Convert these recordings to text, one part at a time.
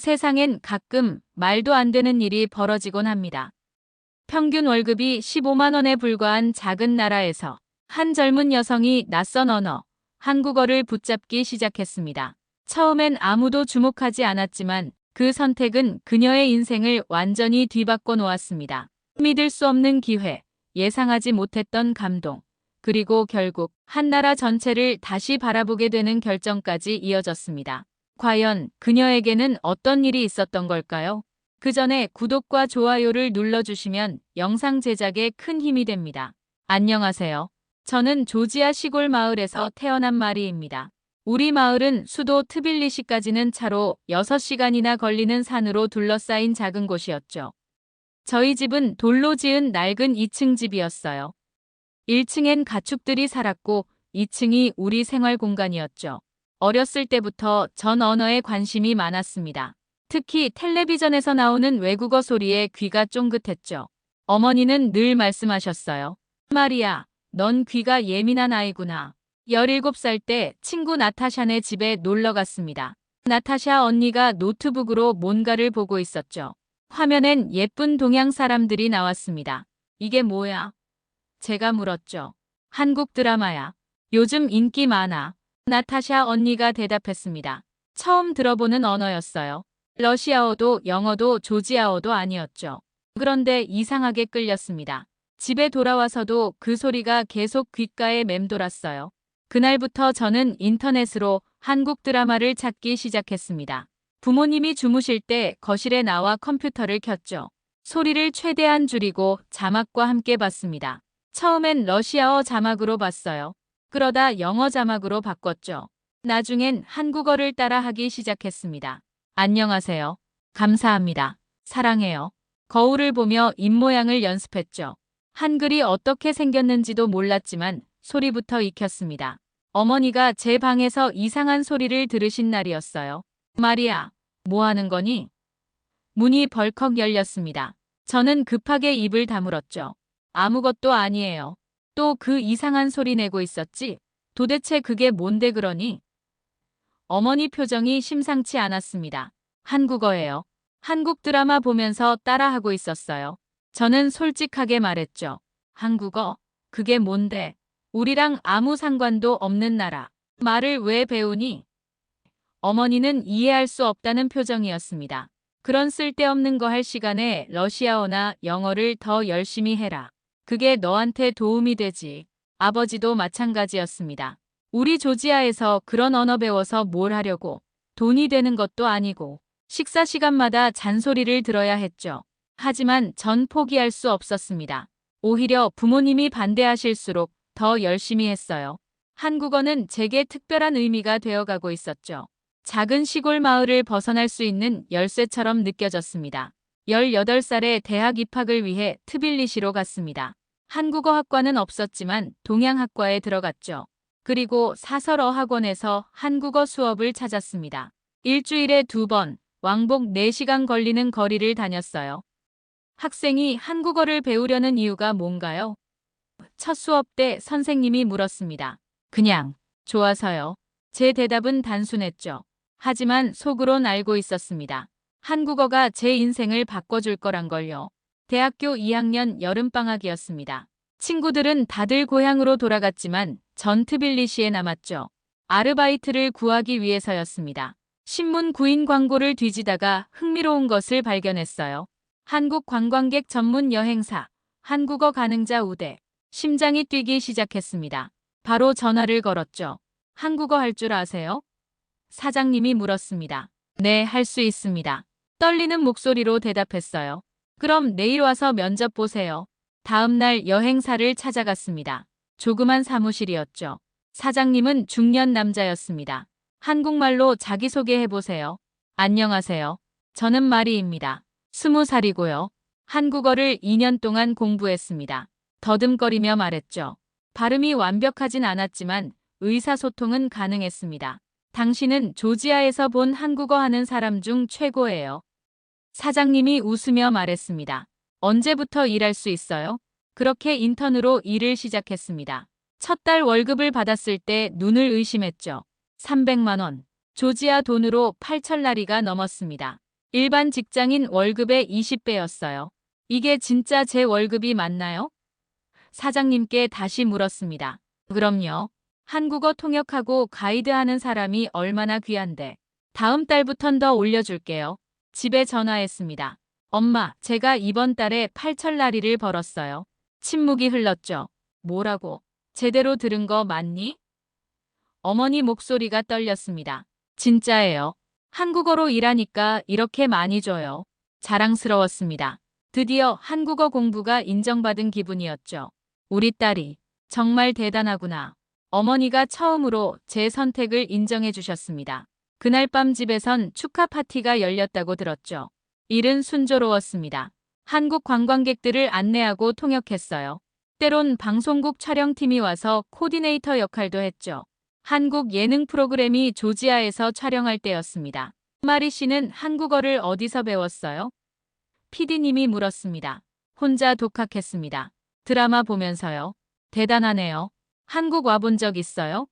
세상엔 가끔 말도 안 되는 일이 벌어지곤 합니다. 평균 월급이 15만 원에 불과한 작은 나라에서 한 젊은 여성이 낯선 언어, 한국어를 붙잡기 시작했습니다. 처음엔 아무도 주목하지 않았지만 그 선택은 그녀의 인생을 완전히 뒤바꿔 놓았습니다. 믿을 수 없는 기회, 예상하지 못했던 감동, 그리고 결국 한 나라 전체를 다시 바라보게 되는 결정까지 이어졌습니다. 과연 그녀에게는 어떤 일이 있었던 걸까요? 그 전에 구독과 좋아요를 눌러주시면 영상 제작에 큰 힘이 됩니다. 안녕하세요. 저는 조지아 시골 마을에서 태어난 마리입니다. 우리 마을은 수도 트빌리시까지는 차로 6시간이나 걸리는 산으로 둘러싸인 작은 곳이었죠. 저희 집은 돌로 지은 낡은 2층 집이었어요. 1층엔 가축들이 살았고 2층이 우리 생활 공간이었죠. 어렸을 때부터 전 언어에 관심이 많았습니다. 특히 텔레비전에서 나오는 외국어 소리에 귀가 쫑긋했죠. 어머니는 늘 말씀하셨어요. 마리아, 넌 귀가 예민한 아이구나. 17살 때 친구 나타샤네 집에 놀러 갔습니다. 나타샤 언니가 노트북으로 뭔가를 보고 있었죠. 화면엔 예쁜 동양 사람들이 나왔습니다. 이게 뭐야? 제가 물었죠. 한국 드라마야. 요즘 인기 많아. 나타샤 언니가 대답했습니다. 처음 들어보는 언어였어요. 러시아어도 영어도 조지아어도 아니었죠. 그런데 이상하게 끌렸습니다. 집에 돌아와서도 그 소리가 계속 귓가에 맴돌았어요. 그날부터 저는 인터넷으로 한국 드라마를 찾기 시작했습니다. 부모님이 주무실 때 거실에 나와 컴퓨터를 켰죠. 소리를 최대한 줄이고 자막과 함께 봤습니다. 처음엔 러시아어 자막으로 봤어요. 그러다 영어 자막으로 바꿨죠. 나중엔 한국어를 따라하기 시작했습니다. 안녕하세요. 감사합니다. 사랑해요. 거울을 보며 입모양을 연습했죠. 한글이 어떻게 생겼는지도 몰랐지만 소리부터 익혔습니다. 어머니가 제 방에서 이상한 소리를 들으신 날이었어요. 마리아, 뭐 하는 거니? 문이 벌컥 열렸습니다. 저는 급하게 입을 다물었죠. 아무것도 아니에요. 또 그 이상한 소리 내고 있었지? 도대체 그게 뭔데 그러니? 어머니 표정이 심상치 않았습니다. 한국어예요. 한국 드라마 보면서 따라하고 있었어요. 저는 솔직하게 말했죠. 한국어? 그게 뭔데? 우리랑 아무 상관도 없는 나라. 말을 왜 배우니? 어머니는 이해할 수 없다는 표정이었습니다. 그런 쓸데없는 거 할 시간에 러시아어나 영어를 더 열심히 해라. 그게 너한테 도움이 되지. 아버지도 마찬가지였습니다. 우리 조지아에서 그런 언어 배워서 뭘 하려고. 돈이 되는 것도 아니고. 식사 시간마다 잔소리를 들어야 했죠. 하지만 전 포기할 수 없었습니다. 오히려 부모님이 반대하실수록 더 열심히 했어요. 한국어는 제게 특별한 의미가 되어가고 있었죠. 작은 시골 마을을 벗어날 수 있는 열쇠처럼 느껴졌습니다. 18살에 대학 입학을 위해 트빌리시로 갔습니다. 한국어 학과는 없었지만 동양학과에 들어갔죠. 그리고 사설어 학원에서 한국어 수업을 찾았습니다. 일주일에 2번, 왕복 4시간 걸리는 거리를 다녔어요. 학생이 한국어를 배우려는 이유가 뭔가요? 첫 수업 때 선생님이 물었습니다. 그냥, 좋아서요. 제 대답은 단순했죠. 하지만 속으론 알고 있었습니다. 한국어가 제 인생을 바꿔줄 거란 걸요. 대학교 2학년 여름방학이었습니다. 친구들은 다들 고향으로 돌아갔지만 전 트빌리시에 남았죠. 아르바이트를 구하기 위해서였습니다. 신문 구인 광고를 뒤지다가 흥미로운 것을 발견했어요. 한국 관광객 전문 여행사, 한국어 가능자 우대. 심장이 뛰기 시작했습니다. 바로 전화를 걸었죠. 한국어 할 줄 아세요? 사장님이 물었습니다. 네, 할 수 있습니다. 떨리는 목소리로 대답했어요. 그럼 내일 와서 면접 보세요. 다음 날 여행사를 찾아갔습니다. 조그만 사무실이었죠. 사장님은 중년 남자였습니다. 한국말로 자기소개해보세요. 안녕하세요. 저는 마리입니다. 20살이고요. 한국어를 2년 동안 공부했습니다. 더듬거리며 말했죠. 발음이 완벽하진 않았지만 의사소통은 가능했습니다. 당신은 조지아에서 본 한국어 하는 사람 중 최고예요. 사장님이 웃으며 말했습니다. 언제부터 일할 수 있어요? 그렇게 인턴으로 일을 시작했습니다. 첫 달 월급을 받았을 때 눈을 의심했죠. 300만 원. 조지아 돈으로 8천라리가 넘었습니다. 일반 직장인 월급의 20배였어요. 이게 진짜 제 월급이 맞나요? 사장님께 다시 물었습니다. 그럼요. 한국어 통역하고 가이드하는 사람이 얼마나 귀한데. 다음 달부턴 더 올려줄게요. 집에 전화했습니다. 엄마, 제가 이번 달에 8천라리를 벌었어요. 침묵이 흘렀죠. 뭐라고? 제대로 들은 거 맞니? 어머니 목소리가 떨렸습니다. 진짜예요. 한국어로 일하니까 이렇게 많이 줘요. 자랑스러웠습니다. 드디어 한국어 공부가 인정받은 기분이었죠. 우리 딸이 정말 대단하구나. 어머니가 처음으로 제 선택을 인정해 주셨습니다. 그날 밤 집에선 축하 파티가 열렸다고 들었죠. 일은 순조로웠습니다. 한국 관광객들을 안내하고 통역했어요. 때론 방송국 촬영팀이 와서 코디네이터 역할도 했죠. 한국 예능 프로그램이 조지아에서 촬영할 때였습니다. 마리 씨는 한국어를 어디서 배웠어요? PD님이 물었습니다. 혼자 독학했습니다. 드라마 보면서요. 대단하네요. 한국 와본 적 있어요?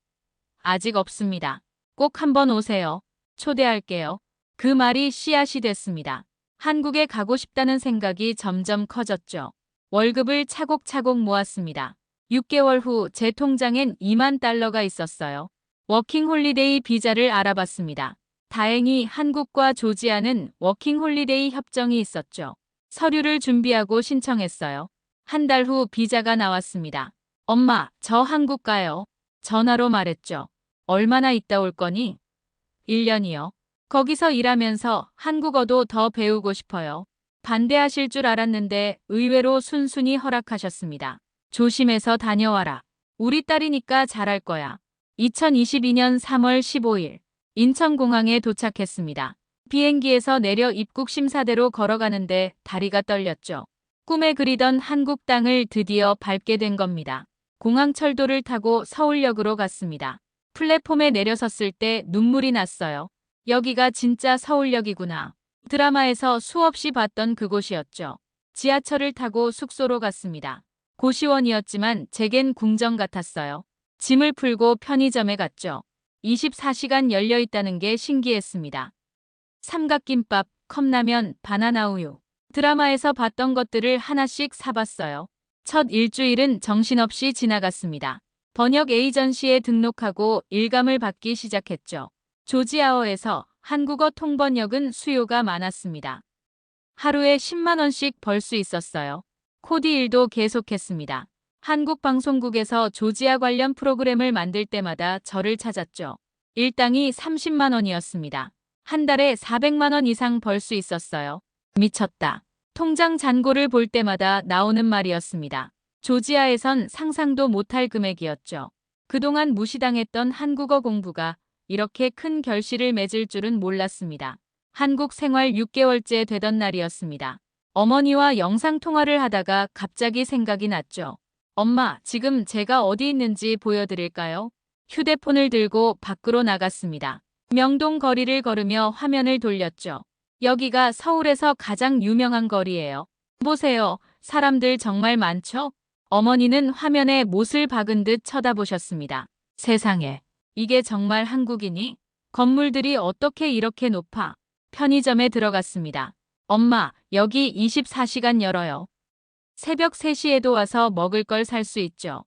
아직 없습니다. 꼭 한번 오세요. 초대할게요. 그 말이 씨앗이 됐습니다. 한국에 가고 싶다는 생각이 점점 커졌죠. 월급을 차곡차곡 모았습니다. 6개월 후 제 통장엔 2만 달러가 있었어요. 워킹홀리데이 비자를 알아봤습니다. 다행히 한국과 조지아는 워킹홀리데이 협정이 있었죠. 서류를 준비하고 신청했어요. 한 달 후 비자가 나왔습니다. 엄마, 저 한국 가요. 전화로 말했죠. 얼마나 있다 올 거니? 1년이요. 거기서 일하면서 한국어도 더 배우고 싶어요. 반대하실 줄 알았는데 의외로 순순히 허락하셨습니다. 조심해서 다녀와라. 우리 딸이니까 잘할 거야. 2022년 3월 15일 인천공항에 도착했습니다. 비행기에서 내려 입국 심사대로 걸어가는데 다리가 떨렸죠. 꿈에 그리던 한국 땅을 드디어 밟게 된 겁니다. 공항 철도를 타고 서울역으로 갔습니다. 플랫폼에 내려섰을 때 눈물이 났어요. 여기가 진짜 서울역이구나. 드라마에서 수없이 봤던 그곳이었죠. 지하철을 타고 숙소로 갔습니다. 고시원이었지만 제겐 궁정 같았어요. 짐을 풀고 편의점에 갔죠. 24시간 열려 있다는 게 신기했습니다. 삼각김밥, 컵라면, 바나나 우유. 드라마에서 봤던 것들을 하나씩 사봤어요. 첫 일주일은 정신없이 지나갔습니다. 번역 에이전시에 등록하고 일감을 받기 시작했죠. 조지아어에서 한국어 통번역은 수요가 많았습니다. 하루에 10만 원씩 벌 수 있었어요. 코디 일도 계속했습니다. 한국 방송국에서 조지아 관련 프로그램을 만들 때마다 저를 찾았죠. 일당이 30만 원이었습니다. 한 달에 400만 원 이상 벌 수 있었어요. 미쳤다. 통장 잔고를 볼 때마다 나오는 말이었습니다. 조지아에선 상상도 못할 금액이었죠. 그동안 무시당했던 한국어 공부가 이렇게 큰 결실을 맺을 줄은 몰랐습니다. 한국 생활 6개월째 되던 날이었습니다. 어머니와 영상통화를 하다가 갑자기 생각이 났죠. 엄마, 지금 제가 어디 있는지 보여드릴까요? 휴대폰을 들고 밖으로 나갔습니다. 명동 거리를 걸으며 화면을 돌렸죠. 여기가 서울에서 가장 유명한 거리예요. 보세요. 사람들 정말 많죠? 어머니는 화면에 못을 박은 듯 쳐다보셨습니다. 세상에. 이게 정말 한국이니? 건물들이 어떻게 이렇게 높아? 편의점에 들어갔습니다. 엄마, 여기 24시간 열어요. 새벽 3시에도 와서 먹을 걸 살 수 있죠.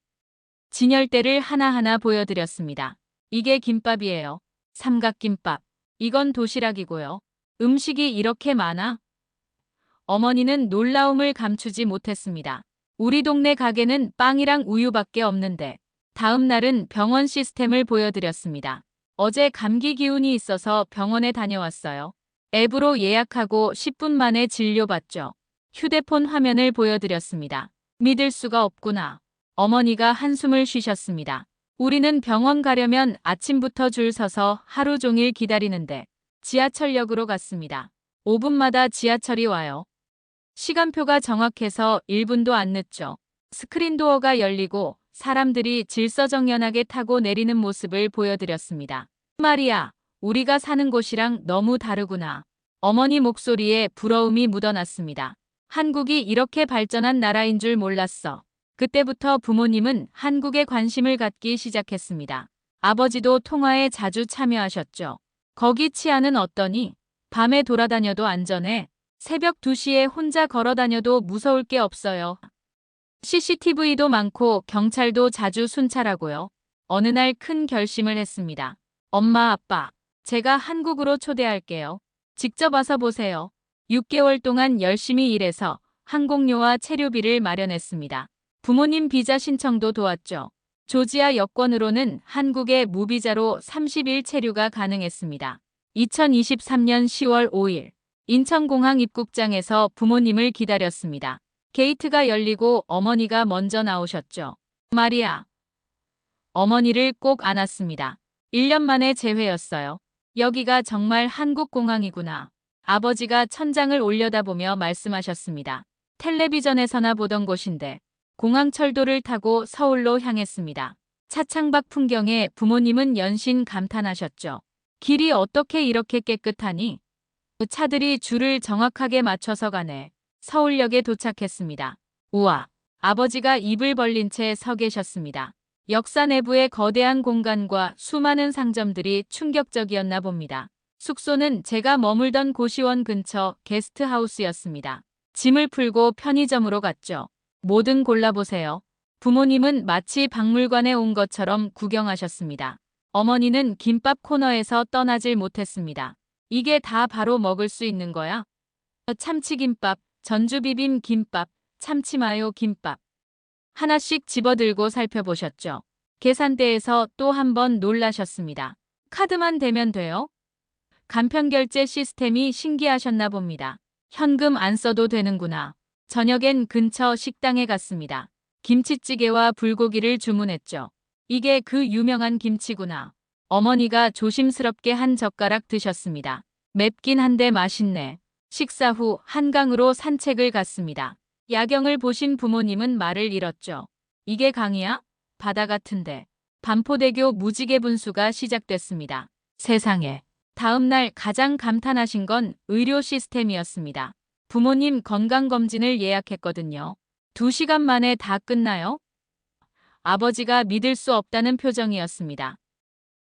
진열대를 하나하나 보여드렸습니다. 이게 김밥이에요. 삼각김밥. 이건 도시락이고요. 음식이 이렇게 많아? 어머니는 놀라움을 감추지 못했습니다. 우리 동네 가게는 빵이랑 우유밖에 없는데. 다음 날은 병원 시스템을 보여드렸습니다. 어제 감기 기운이 있어서 병원에 다녀왔어요. 앱으로 예약하고 10분 만에 진료받죠. 휴대폰 화면을 보여드렸습니다. 믿을 수가 없구나. 어머니가 한숨을 쉬셨습니다. 우리는 병원 가려면 아침부터 줄 서서 하루 종일 기다리는데 지하철역으로 갔습니다. 5분마다 지하철이 와요. 시간표가 정확해서 1분도 안 늦죠. 스크린도어가 열리고 사람들이 질서정연하게 타고 내리는 모습을 보여드렸습니다. 마리아, 우리가 사는 곳이랑 너무 다르구나. 어머니 목소리에 부러움이 묻어났습니다. 한국이 이렇게 발전한 나라인 줄 몰랐어. 그때부터 부모님은 한국에 관심을 갖기 시작했습니다. 아버지도 통화에 자주 참여하셨죠. 거기 치안은 어떠니? 밤에 돌아다녀도 안전해. 새벽 2시에 혼자 걸어다녀도 무서울 게 없어요. CCTV도 많고 경찰도 자주 순찰하고요. 어느 날 큰 결심을 했습니다. 엄마, 아빠, 제가 한국으로 초대할게요. 직접 와서 보세요. 6개월 동안 열심히 일해서 항공료와 체류비를 마련했습니다. 부모님 비자 신청도 도왔죠. 조지아 여권으로는 한국에 무비자로 30일 체류가 가능했습니다. 2023년 10월 5일 인천공항 입국장에서 부모님을 기다렸습니다. 게이트가 열리고 어머니가 먼저 나오셨죠. 마리아. 어머니를 꼭 안았습니다. 1년 만에 재회였어요. 여기가 정말 한국 공항이구나. 아버지가 천장을 올려다보며 말씀하셨습니다. 텔레비전에서나 보던 곳인데 공항 철도를 타고 서울로 향했습니다. 차창밖 풍경에 부모님은 연신 감탄하셨죠. 길이 어떻게 이렇게 깨끗하니? 차들이 줄을 정확하게 맞춰서 가네. 서울역에 도착했습니다. 우와! 아버지가 입을 벌린 채 서 계셨습니다. 역사 내부의 거대한 공간과 수많은 상점들이 충격적이었나 봅니다. 숙소는 제가 머물던 고시원 근처 게스트하우스였습니다. 짐을 풀고 편의점으로 갔죠. 뭐든 골라보세요. 부모님은 마치 박물관에 온 것처럼 구경하셨습니다. 어머니는 김밥 코너에서 떠나질 못했습니다. 이게 다 바로 먹을 수 있는 거야? 참치김밥, 전주비빔 김밥, 참치마요 김밥. 하나씩 집어들고 살펴보셨죠. 계산대에서 또 한 번 놀라셨습니다. 카드만 대면 돼요? 간편결제 시스템이 신기하셨나 봅니다. 현금 안 써도 되는구나. 저녁엔 근처 식당에 갔습니다. 김치찌개와 불고기를 주문했죠. 이게 그 유명한 김치구나. 어머니가 조심스럽게 한 젓가락 드셨습니다. 맵긴 한데 맛있네. 식사 후 한강으로 산책을 갔습니다. 야경을 보신 부모님은 말을 잃었죠. 이게 강이야? 바다 같은데. 반포대교 무지개 분수가 시작됐습니다. 세상에. 다음 날 가장 감탄하신 건 의료 시스템이었습니다. 부모님 건강검진을 예약했거든요. 2시간 만에 다 끝나요? 아버지가 믿을 수 없다는 표정이었습니다.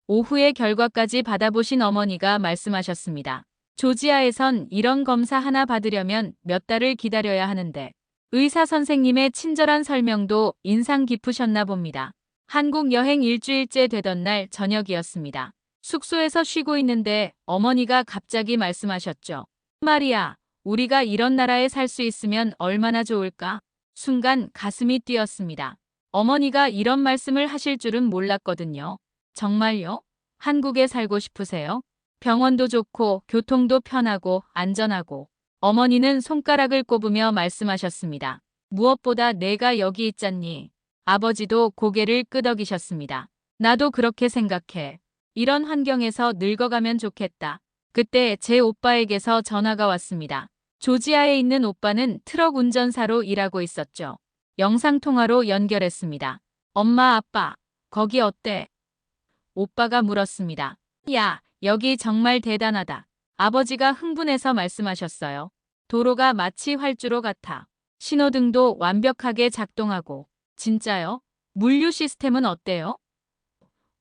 오후에 결과까지 받아보신 어머니가 말씀하셨습니다. 조지아에선 이런 검사 하나 받으려면 몇 달을 기다려야 하는데 의사 선생님의 친절한 설명도 인상 깊으셨나 봅니다. 한국 여행 일주일째 되던 날 저녁이었습니다. 숙소에서 쉬고 있는데 어머니가 갑자기 말씀하셨죠. 마리아, 우리가 이런 나라에 살 수 있으면 얼마나 좋을까? 순간 가슴이 뛰었습니다. 어머니가 이런 말씀을 하실 줄은 몰랐거든요. 정말요? 한국에 살고 싶으세요? 병원도 좋고 교통도 편하고 안전하고. 어머니는 손가락을 꼽으며 말씀하셨습니다. 무엇보다 내가 여기 있잖니. 아버지도 고개를 끄덕이셨습니다. 나도 그렇게 생각해. 이런 환경에서 늙어가면 좋겠다. 그때 제 오빠에게서 전화가 왔습니다. 조지아에 있는 오빠는 트럭 운전사로 일하고 있었죠. 영상통화로 연결했습니다. 엄마, 아빠, 거기 어때? 오빠가 물었습니다. 야, 여기 정말 대단하다. 아버지가 흥분해서 말씀하셨어요. 도로가 마치 활주로 같아. 신호등도 완벽하게 작동하고. 진짜요? 물류 시스템은 어때요?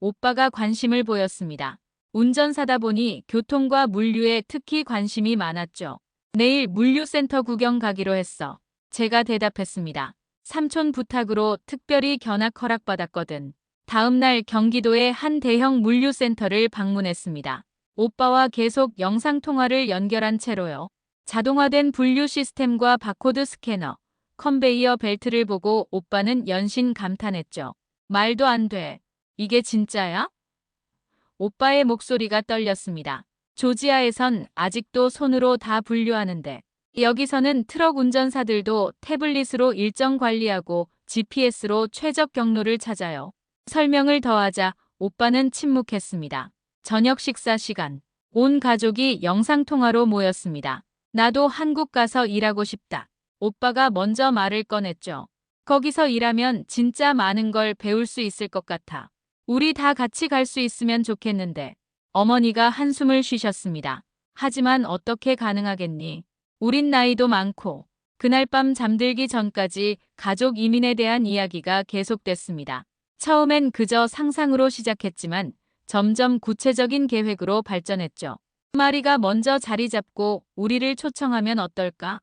오빠가 관심을 보였습니다. 운전사다 보니 교통과 물류에 특히 관심이 많았죠. 내일 물류센터 구경 가기로 했어. 제가 대답했습니다. 삼촌 부탁으로 특별히 견학 허락받았거든. 다음 날 경기도의 한 대형 물류센터를 방문했습니다. 오빠와 계속 영상통화를 연결한 채로요. 자동화된 분류 시스템과 바코드 스캐너, 컨베이어 벨트를 보고 오빠는 연신 감탄했죠. 말도 안 돼. 이게 진짜야? 오빠의 목소리가 떨렸습니다. 조지아에선 아직도 손으로 다 분류하는데 여기서는 트럭 운전사들도 태블릿으로 일정 관리하고 GPS로 최적 경로를 찾아요. 설명을 더하자 오빠는 침묵했습니다. 저녁 식사 시간. 온 가족이 영상통화로 모였습니다. 나도 한국 가서 일하고 싶다. 오빠가 먼저 말을 꺼냈죠. 거기서 일하면 진짜 많은 걸 배울 수 있을 것 같아. 우리 다 같이 갈 수 있으면 좋겠는데. 어머니가 한숨을 쉬셨습니다. 하지만 어떻게 가능하겠니? 우린 나이도 많고. 그날 밤 잠들기 전까지 가족 이민에 대한 이야기가 계속됐습니다. 처음엔 그저 상상으로 시작했지만 점점 구체적인 계획으로 발전했죠. 마리가 먼저 자리 잡고 우리를 초청하면 어떨까?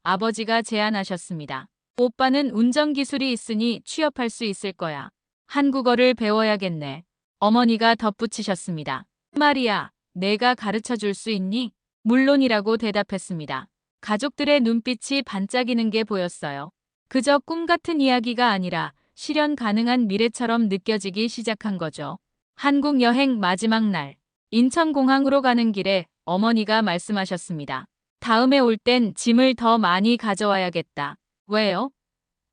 아버지가 제안하셨습니다. 오빠는 운전 기술이 있으니 취업할 수 있을 거야. 한국어를 배워야겠네. 어머니가 덧붙이셨습니다. 마리야, 내가 가르쳐 줄 수 있니? 물론이라고 대답했습니다. 가족들의 눈빛이 반짝이는 게 보였어요. 그저 꿈 같은 이야기가 아니라 실현 가능한 미래처럼 느껴지기 시작한 거죠. 한국 여행 마지막 날, 인천공항으로 가는 길에 어머니가 말씀하셨습니다. 다음에 올 땐 짐을 더 많이 가져와야겠다. 왜요?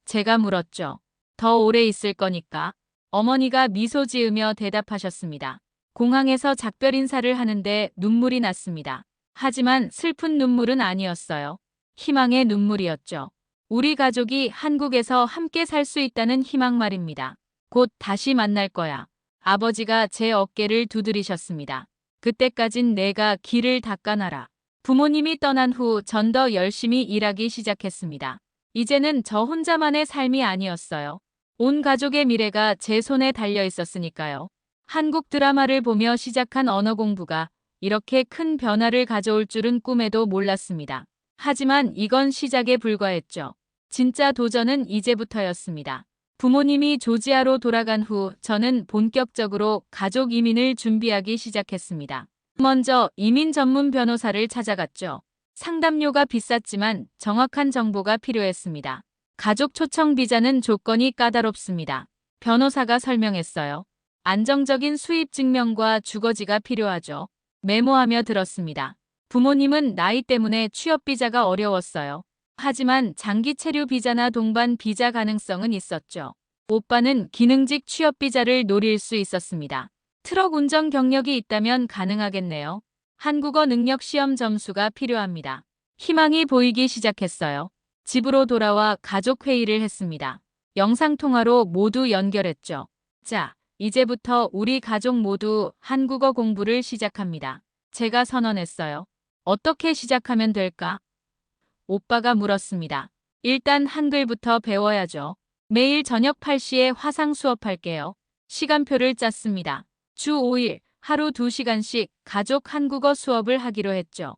제가 물었죠. 더 오래 있을 거니까. 어머니가 미소 지으며 대답하셨습니다. 공항에서 작별 인사를 하는데 눈물이 났습니다. 하지만 슬픈 눈물은 아니었어요. 희망의 눈물이었죠. 우리 가족이 한국에서 함께 살 수 있다는 희망 말입니다. 곧 다시 만날 거야. 아버지가 제 어깨를 두드리셨습니다. 그때까진 내가 길을 닦아놔라. 부모님이 떠난 후 전 더 열심히 일하기 시작했습니다. 이제는 저 혼자만의 삶이 아니었어요. 온 가족의 미래가 제 손에 달려 있었으니까요. 한국 드라마를 보며 시작한 언어 공부가 이렇게 큰 변화를 가져올 줄은 꿈에도 몰랐습니다. 하지만 이건 시작에 불과했죠. 진짜 도전은 이제부터였습니다. 부모님이 조지아로 돌아간 후 저는 본격적으로 가족 이민을 준비하기 시작했습니다. 먼저 이민 전문 변호사를 찾아갔죠. 상담료가 비쌌지만 정확한 정보가 필요했습니다. 가족 초청 비자는 조건이 까다롭습니다. 변호사가 설명했어요. 안정적인 수입 증명과 주거지가 필요하죠. 메모하며 들었습니다. 부모님은 나이 때문에 취업 비자가 어려웠어요. 하지만 장기 체류 비자나 동반 비자 가능성은 있었죠. 오빠는 기능직 취업 비자를 노릴 수 있었습니다. 트럭 운전 경력이 있다면 가능하겠네요. 한국어 능력 시험 점수가 필요합니다. 희망이 보이기 시작했어요. 집으로 돌아와 가족 회의를 했습니다. 영상통화로 모두 연결했죠. 자, 이제부터 우리 가족 모두 한국어 공부를 시작합니다. 제가 선언했어요. 어떻게 시작하면 될까? 오빠가 물었습니다. 일단 한글부터 배워야죠. 매일 저녁 8시에 화상 수업할게요. 시간표를 짰습니다. 주 5일, 하루 2시간씩 가족 한국어 수업을 하기로 했죠.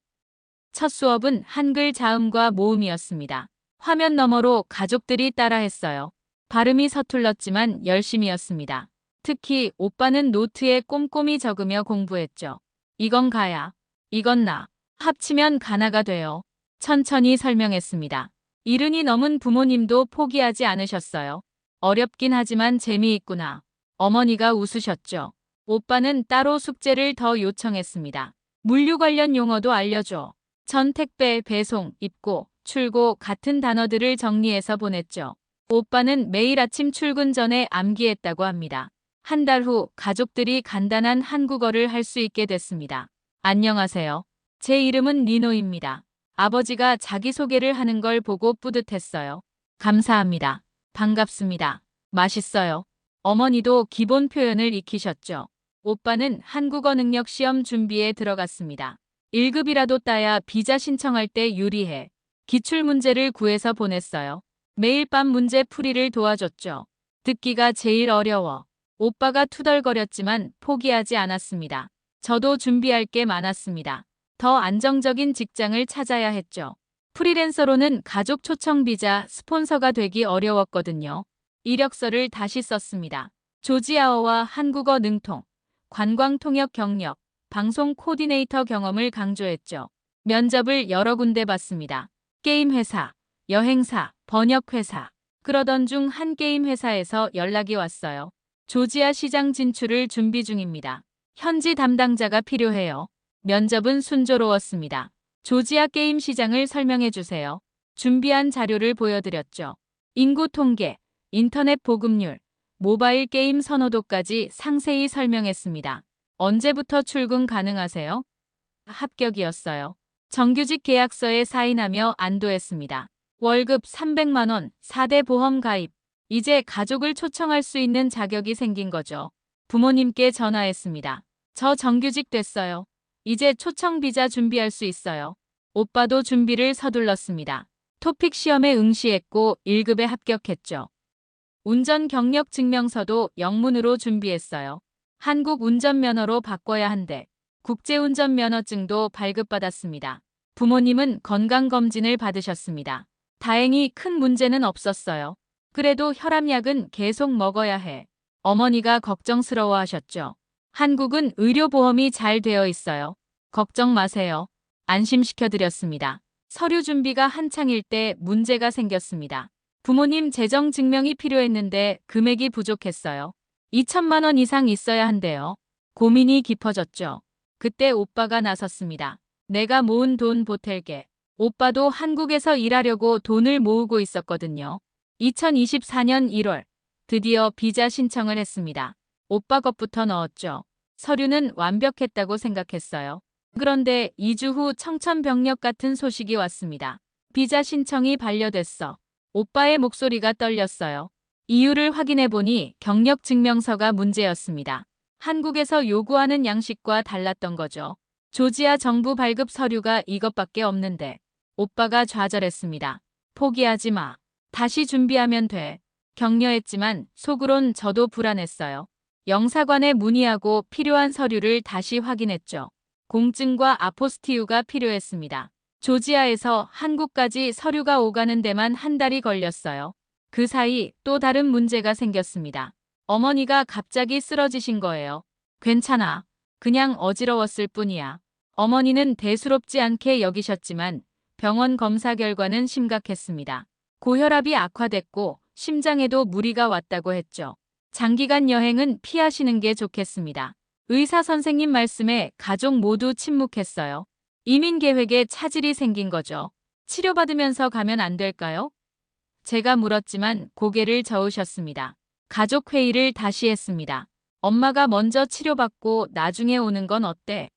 첫 수업은 한글 자음과 모음이었습니다. 화면 너머로 가족들이 따라했어요. 발음이 서툴렀지만 열심이었습니다. 특히 오빠는 노트에 꼼꼼히 적으며 공부했죠. 이건 가야, 이건 나, 합치면 가나가 돼요. 천천히 설명했습니다. 이른이 넘은 부모님도 포기하지 않으셨어요. 어렵긴 하지만 재미있구나. 어머니가 웃으셨죠. 오빠는 따로 숙제를 더 요청했습니다. 물류 관련 용어도 알려줘. 전 택배, 배송, 입고, 출고 같은 단어들을 정리해서 보냈죠. 오빠는 매일 아침 출근 전에 암기했다고 합니다. 한 달 후 가족들이 간단한 한국어를 할 수 있게 됐습니다. 안녕하세요. 제 이름은 리노입니다. 아버지가 자기소개를 하는 걸 보고 뿌듯했어요. 감사합니다. 반갑습니다. 맛있어요. 어머니도 기본 표현을 익히셨죠. 오빠는 한국어 능력 시험 준비에 들어갔습니다. 1급이라도 따야 비자 신청할 때 유리해. 기출문제를 구해서 보냈어요. 매일 밤 문제 풀이를 도와줬죠. 듣기가 제일 어려워. 오빠가 투덜거렸지만 포기하지 않았습니다. 저도 준비할 게 많았습니다. 더 안정적인 직장을 찾아야 했죠. 프리랜서로는 가족 초청 비자, 스폰서가 되기 어려웠거든요. 이력서를 다시 썼습니다. 조지아어와 한국어 능통, 관광 통역 경력, 방송 코디네이터 경험을 강조했죠. 면접을 여러 군데 봤습니다. 게임 회사, 여행사, 번역 회사. 그러던 중 한 게임 회사에서 연락이 왔어요. 조지아 시장 진출을 준비 중입니다. 현지 담당자가 필요해요. 면접은 순조로웠습니다. 조지아 게임 시장을 설명해 주세요. 준비한 자료를 보여드렸죠. 인구 통계, 인터넷 보급률, 모바일 게임 선호도까지 상세히 설명했습니다. 언제부터 출근 가능하세요? 합격이었어요. 정규직 계약서에 사인하며 안도했습니다. 월급 300만 원, 4대 보험 가입. 이제 가족을 초청할 수 있는 자격이 생긴 거죠. 부모님께 전화했습니다. 저 정규직 됐어요. 이제 초청 비자 준비할 수 있어요. 오빠도 준비를 서둘렀습니다. 토픽 시험에 응시했고 1급에 합격했죠. 운전 경력 증명서도 영문으로 준비했어요. 한국 운전면허로 바꿔야 한대. 국제운전 면허증도 발급받았습니다. 부모님은 건강검진을 받으셨습니다. 다행히 큰 문제는 없었어요. 그래도 혈압약은 계속 먹어야 해. 어머니가 걱정스러워하셨죠. 한국은 의료보험이 잘 되어 있어요. 걱정 마세요. 안심시켜드렸습니다. 서류 준비가 한창일 때 문제가 생겼습니다. 부모님 재정 증명이 필요했는데 금액이 부족했어요. 2천만 원 이상 있어야 한대요. 고민이 깊어졌죠. 그때 오빠가 나섰습니다. 내가 모은 돈 보탤게. 오빠도 한국에서 일하려고 돈을 모으고 있었거든요. 2024년 1월 드디어 비자 신청을 했습니다. 오빠 것부터 넣었죠. 서류는 완벽했다고 생각했어요. 그런데 2주 후 청천벽력 같은 소식이 왔습니다. 비자 신청이 반려됐어. 오빠의 목소리가 떨렸어요. 이유를 확인해보니 경력증명서가 문제였습니다. 한국에서 요구하는 양식과 달랐던 거죠. 조지아 정부 발급 서류가 이것밖에 없는데. 오빠가 좌절했습니다. 포기하지 마. 다시 준비하면 돼. 격려했지만 속으론 저도 불안했어요. 영사관에 문의하고 필요한 서류를 다시 확인했죠. 공증과 아포스티유가 필요했습니다. 조지아에서 한국까지 서류가 오가는 데만 한 달이 걸렸어요. 그 사이 또 다른 문제가 생겼습니다. 어머니가 갑자기 쓰러지신 거예요. 괜찮아. 그냥 어지러웠을 뿐이야. 어머니는 대수롭지 않게 여기셨지만 병원 검사 결과는 심각했습니다. 고혈압이 악화됐고 심장에도 무리가 왔다고 했죠. 장기간 여행은 피하시는 게 좋겠습니다. 의사 선생님 말씀에 가족 모두 침묵했어요. 이민 계획에 차질이 생긴 거죠. 치료받으면서 가면 안 될까요? 제가 물었지만 고개를 저으셨습니다. 가족 회의를 다시 했습니다. 엄마가 먼저 치료받고 나중에 오는 건 어때?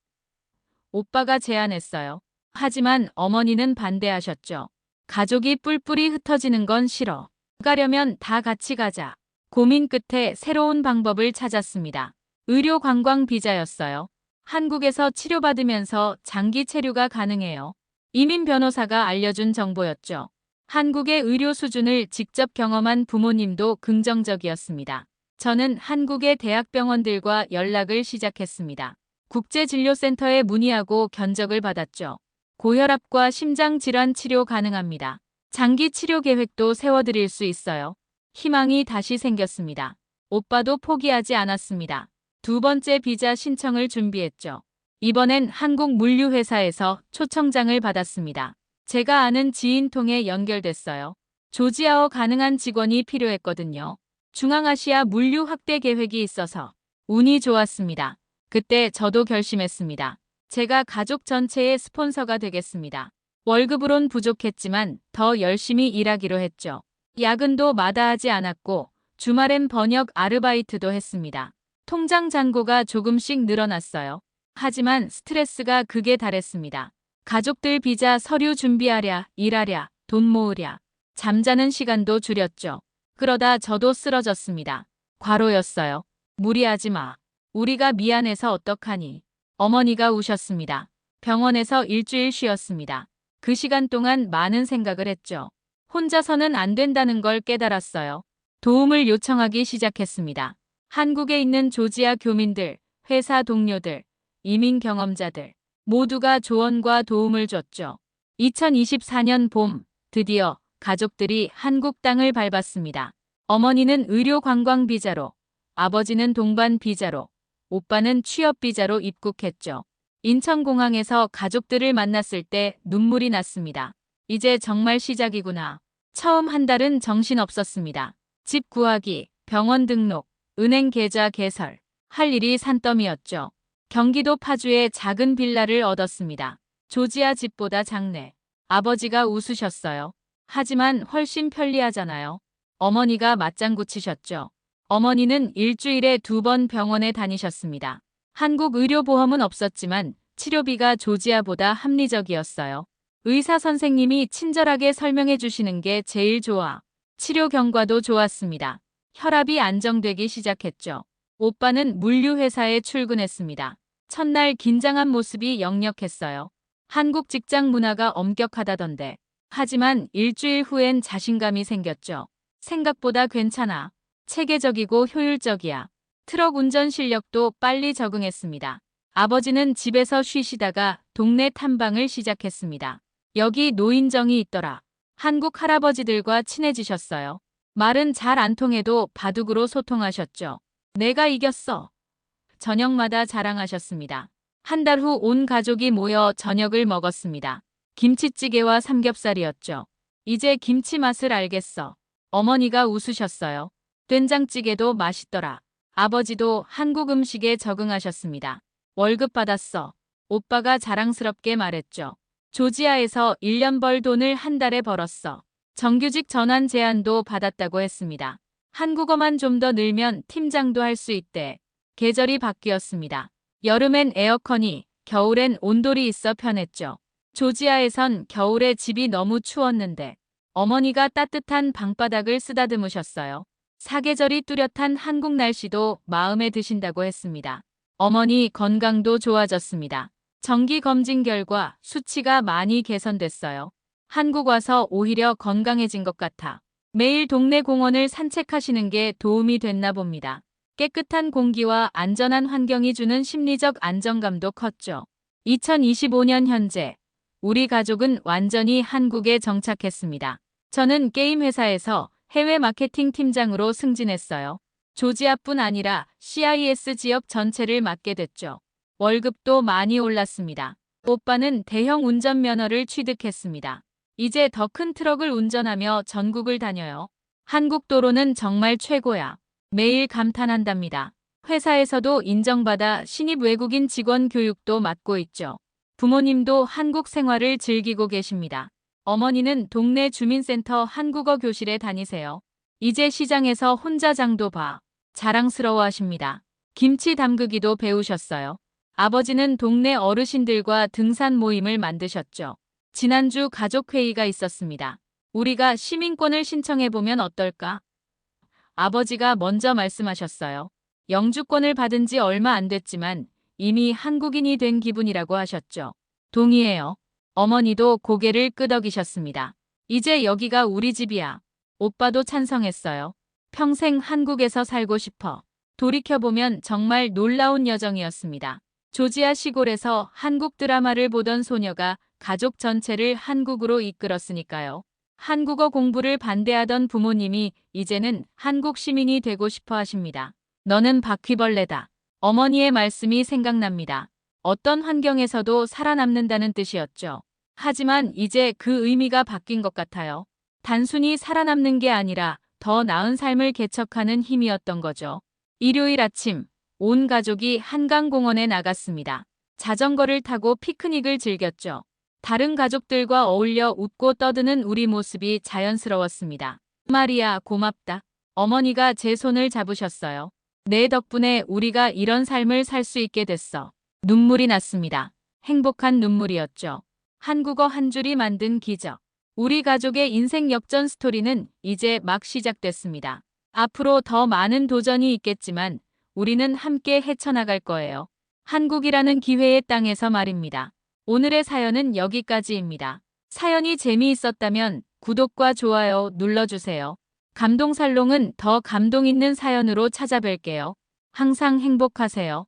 오빠가 제안했어요. 하지만 어머니는 반대하셨죠. 가족이 뿔뿔이 흩어지는 건 싫어. 가려면 다 같이 가자. 고민 끝에 새로운 방법을 찾았습니다. 의료 관광 비자였어요. 한국에서 치료받으면서 장기 체류가 가능해요. 이민 변호사가 알려준 정보였죠. 한국의 의료 수준을 직접 경험한 부모님도 긍정적이었습니다. 저는 한국의 대학병원들과 연락을 시작했습니다. 국제진료센터에 문의하고 견적을 받았죠. 고혈압과 심장질환 치료 가능합니다. 장기 치료 계획도 세워드릴 수 있어요. 희망이 다시 생겼습니다. 오빠도 포기하지 않았습니다. 두 번째 비자 신청을 준비했죠. 이번엔 한국 물류회사에서 초청장을 받았습니다. 제가 아는 지인 통해 연결됐어요. 조지아어 가능한 직원이 필요했거든요. 중앙아시아 물류 확대 계획이 있어서 운이 좋았습니다. 그때 저도 결심했습니다. 제가 가족 전체의 스폰서가 되겠습니다. 월급으론 부족했지만 더 열심히 일하기로 했죠. 야근도 마다하지 않았고 주말엔 번역 아르바이트도 했습니다. 통장 잔고가 조금씩 늘어났어요. 하지만 스트레스가 극에 달했습니다. 가족들 비자 서류 준비하랴, 일하랴, 돈 모으랴. 잠자는 시간도 줄였죠. 그러다 저도 쓰러졌습니다. 과로였어요. 무리하지 마. 우리가 미안해서 어떡하니. 어머니가 우셨습니다. 병원에서 일주일 쉬었습니다. 그 시간 동안 많은 생각을 했죠. 혼자서는 안 된다는 걸 깨달았어요. 도움을 요청하기 시작했습니다. 한국에 있는 조지아 교민들, 회사 동료들, 이민 경험자들 모두가 조언과 도움을 줬죠. 2024년 봄 드디어 가족들이 한국 땅을 밟았습니다. 어머니는 의료 관광 비자로, 아버지는 동반 비자로, 오빠는 취업 비자로 입국했죠. 인천공항에서 가족들을 만났을 때 눈물이 났습니다. 이제 정말 시작이구나. 처음 한 달은 정신없었습니다. 집 구하기, 병원 등록, 은행 계좌 개설, 할 일이 산더미였죠. 경기도 파주에 작은 빌라를 얻었습니다. 조지아 집보다 작네. 아버지가 웃으셨어요. 하지만 훨씬 편리하잖아요. 어머니가 맞장구 치셨죠. 어머니는 일주일에 2번 병원에 다니셨습니다. 한국 의료보험은 없었지만 치료비가 조지아보다 합리적이었어요. 의사 선생님이 친절하게 설명해 주시는 게 제일 좋아. 치료 경과도 좋았습니다. 혈압이 안정되기 시작했죠. 오빠는 물류회사에 출근했습니다. 첫날 긴장한 모습이 역력했어요. 한국 직장 문화가 엄격하다던데. 하지만 일주일 후엔 자신감이 생겼죠. 생각보다 괜찮아. 체계적이고 효율적이야. 트럭 운전 실력도 빨리 적응했습니다. 아버지는 집에서 쉬시다가 동네 탐방을 시작했습니다. 여기 노인정이 있더라. 한국 할아버지들과 친해지셨어요. 말은 잘 안 통해도 바둑으로 소통하셨죠. 내가 이겼어. 저녁마다 자랑하셨습니다. 한 달 후 온 가족이 모여 저녁을 먹었습니다. 김치찌개와 삼겹살이었죠. 이제 김치 맛을 알겠어. 어머니가 웃으셨어요. 된장찌개도 맛있더라. 아버지도 한국 음식에 적응하셨습니다. 월급 받았어. 오빠가 자랑스럽게 말했죠. 조지아에서 1년 벌 돈을 한 달에 벌었어. 정규직 전환 제안도 받았다고 했습니다. 한국어만 좀 더 늘면 팀장도 할 수 있대. 계절이 바뀌었습니다. 여름엔 에어컨이, 겨울엔 온돌이 있어 편했죠. 조지아에선 겨울에 집이 너무 추웠는데 어머니가 따뜻한 방바닥을 쓰다듬으셨어요. 사계절이 뚜렷한 한국 날씨도 마음에 드신다고 했습니다. 어머니 건강도 좋아졌습니다. 정기 검진 결과 수치가 많이 개선됐어요. 한국 와서 오히려 건강해진 것 같아. 매일 동네 공원을 산책하시는 게 도움이 됐나 봅니다. 깨끗한 공기와 안전한 환경이 주는 심리적 안정감도 컸죠. 2025년 현재 우리 가족은 완전히 한국에 정착했습니다. 저는 게임 회사에서 해외 마케팅 팀장으로 승진했어요. 조지아뿐 아니라 CIS 지역 전체를 맡게 됐죠. 월급도 많이 올랐습니다. 오빠는 대형 운전면허를 취득했습니다. 이제 더 큰 트럭을 운전하며 전국을 다녀요. 한국 도로는 정말 최고야. 매일 감탄한답니다. 회사에서도 인정받아 신입 외국인 직원 교육도 맡고 있죠. 부모님도 한국 생활을 즐기고 계십니다. 어머니는 동네 주민센터 한국어 교실에 다니세요. 이제 시장에서 혼자 장도 봐. 자랑스러워 하십니다. 김치 담그기도 배우셨어요. 아버지는 동네 어르신들과 등산 모임을 만드셨죠. 지난주 가족회의가 있었습니다. 우리가 시민권을 신청해보면 어떨까? 아버지가 먼저 말씀하셨어요. 영주권을 받은 지 얼마 안 됐지만 이미 한국인이 된 기분이라고 하셨죠. 동의해요. 어머니도 고개를 끄덕이셨습니다. 이제 여기가 우리 집이야. 오빠도 찬성했어요. 평생 한국에서 살고 싶어. 돌이켜보면 정말 놀라운 여정이었습니다. 조지아 시골에서 한국 드라마를 보던 소녀가 가족 전체를 한국으로 이끌었으니까요. 한국어 공부를 반대하던 부모님이 이제는 한국 시민이 되고 싶어 하십니다. 너는 바퀴벌레다. 어머니의 말씀이 생각납니다. 어떤 환경에서도 살아남는다는 뜻이었죠. 하지만 이제 그 의미가 바뀐 것 같아요. 단순히 살아남는 게 아니라 더 나은 삶을 개척하는 힘이었던 거죠. 일요일 아침, 온 가족이 한강공원에 나갔습니다. 자전거를 타고 피크닉을 즐겼죠. 다른 가족들과 어울려 웃고 떠드는 우리 모습이 자연스러웠습니다. 마리아, 고맙다. 어머니가 제 손을 잡으셨어요. 내 덕분에 우리가 이런 삶을 살 수 있게 됐어. 눈물이 났습니다. 행복한 눈물이었죠. 한국어 한 줄이 만든 기적. 우리 가족의 인생 역전 스토리는 이제 막 시작됐습니다. 앞으로 더 많은 도전이 있겠지만 우리는 함께 헤쳐나갈 거예요. 한국이라는 기회의 땅에서 말입니다. 오늘의 사연은 여기까지입니다. 사연이 재미있었다면 구독과 좋아요 눌러주세요. 감동살롱은 더 감동 있는 사연으로 찾아뵐게요. 항상 행복하세요.